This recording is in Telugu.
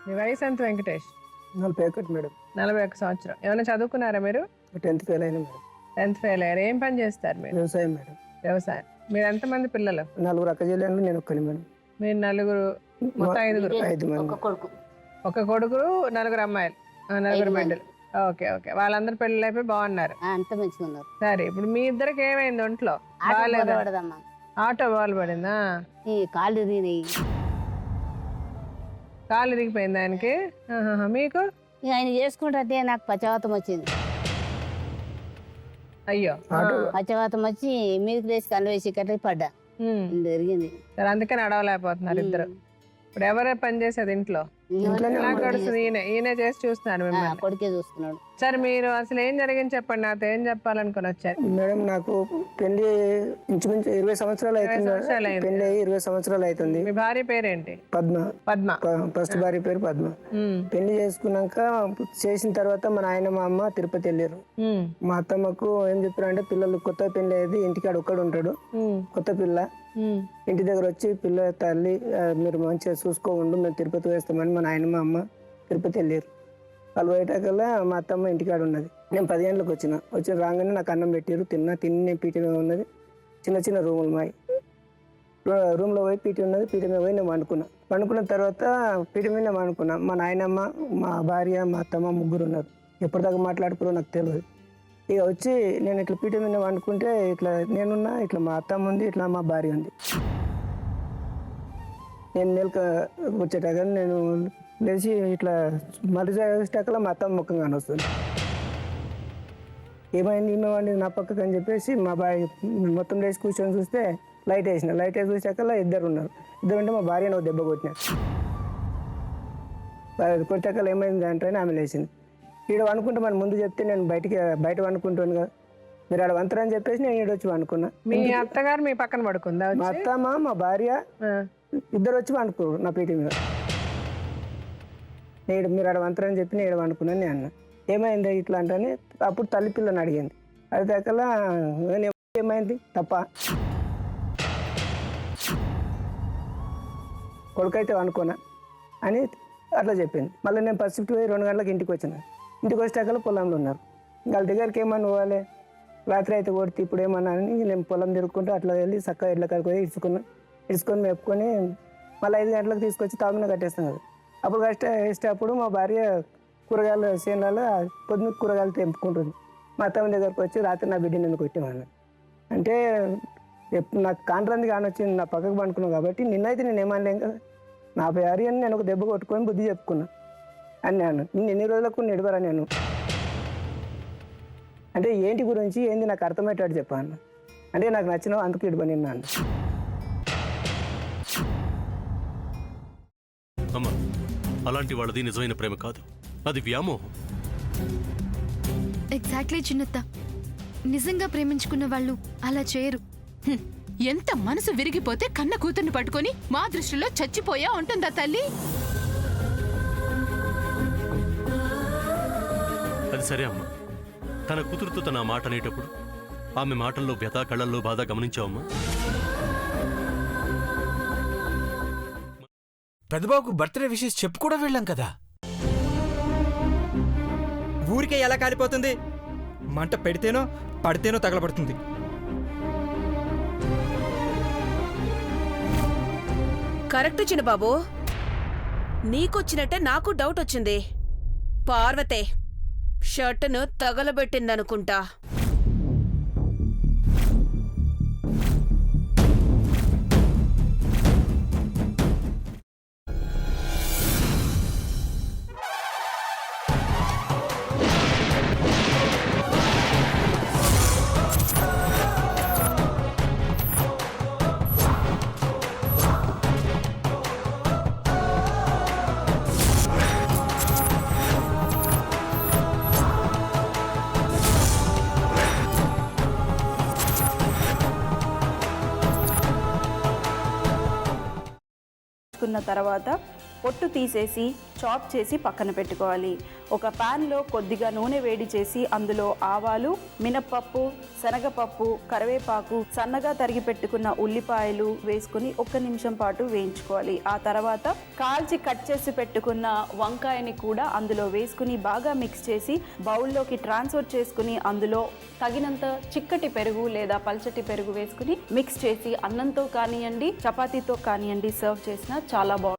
మీ వయసు ఎంత వెంకటేష్? 41 మేడం. 41 సంవత్సరం. ఏమైనా చదువుకున్నారా మీరు? 10th ఫెయిల్ అయినా మేడం. 10th ఫెయిల్ అయ్యారు. ఏం పని చేస్తారు మీరు? వ్యవసాయం మేడం. వ్యవసాయం. మీరు ఎంతమంది పిల్లలు? 4 అక్క చెల్లెళ్ళు, నేను ఒక్కని మేడం. మీరు నలుగురు, మొత్తం 5 5 మంది. ఒక కొడుకు 4 అమ్మాయిలు, 4 బిడ్డలు. Okay okay. వాళ్ళందరూ పెళ్ళి అయిపోయి బాగున్నారు, అంత మంచిగా ఉన్నారు. సరే ఇప్పుడు మీ ఇద్దరికి ఏమైంది ఒంట్లో? ఆటో బాల్ పడిందా? ఈ కాళ్ళు తిరిగినాయి. కాలు ఇరిగిపోయింది ఆయనకి. మీకు? ఆయన చేసుకుంటే నాకు పచ్చవాతం వచ్చింది. అయ్యో, పచ్చవాతం వచ్చి మీదకి లేచి కళ్ళు వేసి కట్ట పడ్డా, జరిగింది. సరే అందుకని అడవలేకపోతున్నారు ఇద్దరు. ఇప్పుడు ఎవరే పని చేసేది ఇంట్లో? గడుస్తుంది ఈయనే చేసి చూస్తున్నాడు మిమ్మల్ని. కొడుకే చూస్తున్నాడు. సరే మీరు అసలు ఏం జరిగింది చెప్పండి, నాతో ఏం చెప్పాలనుకుని వచ్చారు? మేడం నాకు పెళ్లి ఇంచుమించు 20 సంవత్సరాలు అవుతుంది. పెళ్లి 20 సంవత్సరాలు అవుతుంది. మీ భార్య పేరేంటి? పద్మ. పద్మ. ఫస్ట్ భార్య పేరు పద్మ. పెళ్లి చేసుకున్నాక చేసిన తర్వాత మా నాయన మా అమ్మ తిరుపతి వెళ్ళారు. మా అత్తమ్మకు ఏం చెప్పారు అంటే, పిల్లలు కొత్త పెళ్లి అయ్యేది, ఇంటికాడ ఒక్కడు ఉంటాడు, కొత్త పిల్ల ఇంటి దగ్గర వచ్చి పిల్ల తల్లి మీరు మంచిగా చూసుకోండు, మేము తిరుపతి వేస్తామని మా నాయన మా అమ్మ తిరుపతి వెళ్ళారు. వాళ్ళు పోయేటాకల్లా మా అత్తమ్మ ఇంటికాడ ఉన్నది. నేను 10 గంటలకు వచ్చి రాగానే నాకు అన్నం పెట్టారు. తిని పీట మీద ఉన్నది, చిన్న రూములు మాయి. రూమ్లో పోయి పీట ఉన్నది, పీట మీద పోయి నేను వండుకున్న తర్వాత పీట మీద నేను వండుకున్నా. మా నాయనమ్మ, మా భార్య, మా అత్తమ్మ ముగ్గురు ఉన్నారు. ఎప్పటిదాకా మాట్లాడుకున్నారో నాకు తెలియదు. ఇక వచ్చి నేను ఇట్లా పీట మీద వండుకుంటే ఇట్లా నేనున్నా, ఇట్లా మా అత్తమ్మ ఉంది, ఇట్లా మా భార్య ఉంది. నేను నెలకు వచ్చేటాక నేను లేచి ఇట్లా మళ్ళీ వచ్చేటాకలా మా అత్తమ్మ ముఖంగా వస్తుంది. ఏమైంది ఈమె నా పక్కకు అని చెప్పేసి మా భార్య మొత్తం లేచి కూర్చొని చూస్తే లైట్ వేసిన. లైట్ వేసి చూసాకల్లా ఇద్దరు ఉన్నారు. ఇద్దరు ఉంటే మా భార్య నాకు దెబ్బ కొట్టినారు. కొట్టాకల్లా ఏమైంది అంటే ఆమె లేచింది. ఈడ వండుకుంటే మనం ముందు చెప్తే నేను బయట వండుకుంటాను కదా, మీరు ఆడ వంతరని చెప్పేసి నేను ఈడ వచ్చి వండుకున్నా. మీ అత్తగారు మీ పక్కన పడుకుందా? మా అత్తమ్మ మా భార్య ఇద్దరు వచ్చి వండుకోరు నా పీట మీద. మీరు ఆడ వంతరని చెప్పి నేను ఈడ వండుకున్నాను నేను అన్న. ఏమైంది ఇట్లా అంటే అప్పుడు తల్లి పిల్లని అడిగింది. అడిగాకల్లా ఏమైంది తప్ప, కొడుకైతే వండుకోనా అని అట్లా చెప్పింది. మళ్ళీ నేను ఫస్ట్ షిఫ్ట్ పోయి 2 గంటలకు ఇంటికి వచ్చిన. ఇంటికి వచ్చాకల్లా పొలంలో ఉన్నారు. వాళ్ళ దగ్గరికి ఏమన్నా పోవాలి, రాత్రి అయితే కొడితే ఇప్పుడు ఏమన్నా అని నేను పొలం తిరుక్కుంటూ అట్లా వెళ్ళి చక్కగా ఇళ్ళ కాడికి పోయి ఇడుచుకొని మెప్పుకొని మళ్ళీ 5 గంటలకు తీసుకొచ్చి తాగున కట్టేస్తాం కదా. అప్పుడు వేసేటప్పుడు మా భార్య కూరగాయల చేనులలో పొద్దున్న కూరగాయలు తెంపుకుంటుంది. మా అత్తమ్మ దగ్గరకు వచ్చి రాత్రి నా బిడ్డని ఎందుకు కొట్టేవాడిని అంటే, నాకు కాంట్రాంది కానొచ్చింది, నా పక్కకు పండుకున్నాను కాబట్టి నిన్నైతే నేను ఏమనలేం కదా. నా భార్యని నేను ఒక దెబ్బ కొట్టుకొని బుద్ధి చెప్పుకున్నా అన్నాను. నేను ఎన్ని రోజులకు నిడబరా నేను అంటే ఏంటి గురించి ఏంది నాకు అర్థమయ్యేటట్టు చెప్పాను. అంటే నాకు నచ్చినావు అందుకు ఇడబని అన్నాను. అమ్మా, అలాంటి వాళ్ళది నిజమైన ప్రేమ కాదు, అది వ్యామోహం. ఎగ్జాక్ట్లీ చిన్నత్త, నిజంగా ప్రేమించుకున్న వాళ్ళు అలా చేయరు. ఎంత మనసు విరిగిపోతే కన్న కూతుర్ని పట్టుకొని మా దృష్టిలో చచ్చిపోయా ఉంటుందా తల్లి? అది సరే అమ్మా, తన కూతురుతో తన మాట అనేటప్పుడు ఆమె మాటల్లో వ్యథ, కళ్ళల్లో బాధ గమనించావమ్మా? పెద్దబాబుకు బర్త్డే విషెస్ చెప్పు కూడా వెళ్ళాం కదా. ఊరికే ఎలా కాలిపోతుంది? మంట పెడితేనో పడితేనో తగలబడుతుంది. కరెక్ట్ చిన్నబాబు, నీకొచ్చినట్టే నాకు డౌట్ వచ్చింది. పార్వతే షర్టును తగలబెట్టిందనుకుంటా. తర్వాత పొట్టు తీసేసి చాప్ చేసి పక్కన పెట్టుకోవాలి. ఒక ప్యాన్లో కొద్దిగా నూనె వేడి చేసి అందులో ఆవాలు, మినప్పప్పు, శనగపప్పు, కరివేపాకు, సన్నగా తరిగి పెట్టుకున్న ఉల్లిపాయలు వేసుకుని 1 నిమిషం పాటు వేయించుకోవాలి. ఆ తర్వాత కాల్చి కట్ చేసి పెట్టుకున్న వంకాయని కూడా అందులో వేసుకుని బాగా మిక్స్ చేసి బౌల్లోకి ట్రాన్స్ఫర్ చేసుకుని అందులో తగినంత చిక్కటి పెరుగు లేదా పల్చటి పెరుగు వేసుకుని మిక్స్ చేసి అన్నంతో కానివ్వండి, చపాతీతో కానివ్వండి సర్వ్ చేసినా చాలా బాగుంటుంది.